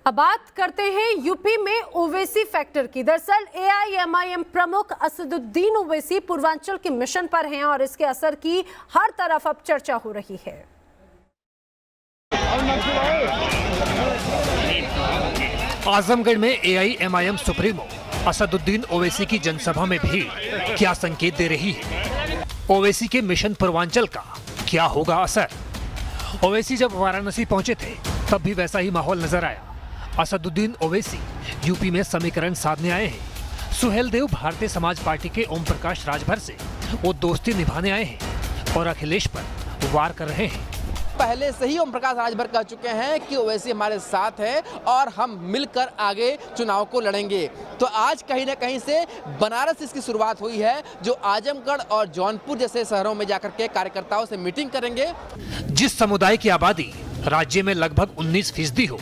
अब बात करते हैं यूपी में ओवैसी फैक्टर की। दरअसल एआईएमआईएम प्रमुख असदुद्दीन ओवैसी पूर्वांचल के मिशन पर हैं और इसके असर की हर तरफ अब चर्चा हो रही है। आजमगढ़ में एआईएमआईएम सुप्रीमो असदुद्दीन ओवैसी की जनसभा में भी क्या संकेत दे रही है? ओवैसी के मिशन पूर्वांचल का क्या होगा असर? ओवैसी जब वाराणसी पहुंचे थे तब भी वैसा ही माहौल नजर आया। असदुद्दीन ओवैसी यूपी में समीकरण साधने आए हैं। सुहेल देव भारतीय समाज पार्टी के ओम प्रकाश राजभर से वो दोस्ती निभाने आए हैं और अखिलेश पर वार कर रहे हैं। पहले से ही ओम प्रकाश राजभर कह चुके हैं कि ओवैसी हमारे साथ है और हम मिलकर आगे चुनाव को लड़ेंगे। तो आज कहीं ना कहीं से बनारस इसकी शुरुआत हुई है, जो आजमगढ़ और जौनपुर जैसे शहरों में जाकर के कार्यकर्ताओं से मीटिंग करेंगे। जिस समुदाय की आबादी राज्य में लगभग 19% हो,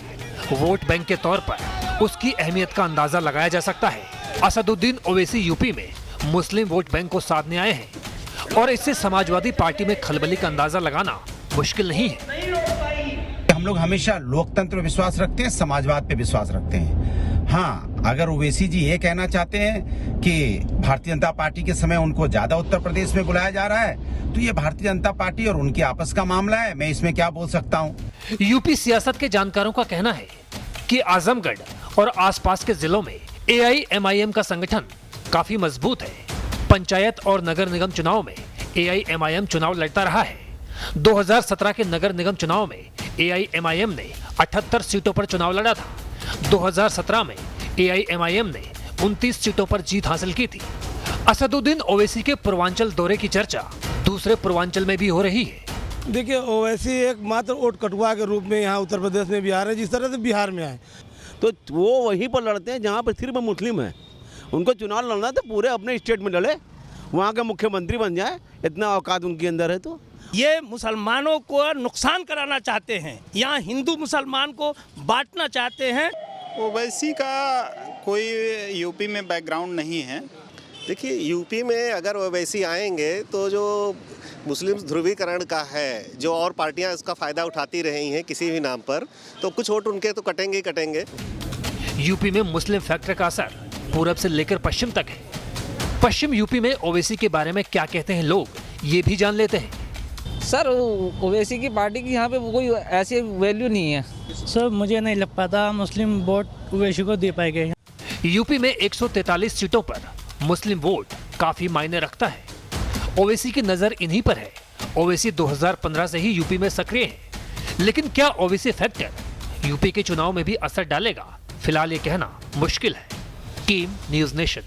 वोट बैंक के तौर पर उसकी अहमियत का अंदाजा लगाया जा सकता है। असदुद्दीन ओवैसी यूपी में मुस्लिम वोट बैंक को साधने आए हैं और इससे समाजवादी पार्टी में खलबली का अंदाजा लगाना मुश्किल नहीं है। हम लोग हमेशा लोकतंत्र पे विश्वास रखते हैं, समाजवाद पे विश्वास रखते हैं। हाँ, अगर ओवैसी जी ये कहना चाहते हैं कि भारतीय जनता पार्टी के समय उनको ज्यादा उत्तर प्रदेश में बुलाया जा रहा है, तो ये भारतीय जनता पार्टी और उनकी आपस का मामला है, मैं इसमें क्या बोल सकता हूँ। यूपी सियासत के जानकारों का कहना है कि आजमगढ़ और आसपास के जिलों में एआईएमआईएम का संगठन काफी मजबूत है। पंचायत और नगर निगम चुनाव में एआईएमआईएम चुनाव लड़ता रहा है। 2017 के नगर निगम चुनाव में एआईएमआईएम ने 78 सीटों पर चुनाव लड़ा था। 2017 में एआईएमआईएम ने 29 सीटों पर जीत हासिल की थी। असदुद्दीन ओवैसी के पूर्वांचल दौरे की चर्चा दूसरे पूर्वांचल में भी हो रही है। देखिए, ओवैसी एक मात्र वोट कटुआ के रूप में यहाँ उत्तर प्रदेश में भी आ रहे हैं। जिस तरह से बिहार में आए तो वो वहीं पर लड़ते हैं जहाँ पर सिर्फ मुस्लिम है। उनको चुनाव लड़ना तो पूरे अपने स्टेट में लड़े, वहाँ के मुख्यमंत्री बन जाए, इतना औकात उनके अंदर है। तो ये मुसलमानों को नुकसान कराना चाहते हैं, यहाँ हिंदू मुसलमान को बांटना चाहते हैं। ओवैसी का कोई यूपी में बैकग्राउंड नहीं है। देखिए, यूपी में अगर ओवैसी आएंगे तो जो मुस्लिम ध्रुवीकरण का है, जो और पार्टियां इसका फायदा उठाती रही हैं किसी भी नाम पर, तो कुछ वोट उनके तो कटेंगे ही कटेंगे। यूपी में मुस्लिम फैक्टर का असर पूरब से लेकर पश्चिम तक है। पश्चिम यूपी में ओवैसी के बारे में क्या कहते हैं लोग, ये भी जान लेते हैं। सर, ओवैसी की पार्टी की यहाँ पे कोई ऐसी वैल्यू नहीं है। सर, मुझे नहीं लग पाता मुस्लिम वोट ओवैसी को दे पाएंगे। यूपी में 143 सीटों पर मुस्लिम वोट काफी मायने रखता है। ओवैसी की नजर इन्हीं पर है। ओवैसी 2015 से ही यूपी में सक्रिय है, लेकिन क्या ओवैसी फैक्टर यूपी के चुनाव में भी असर डालेगा? फिलहाल ये कहना मुश्किल है। Team news nation.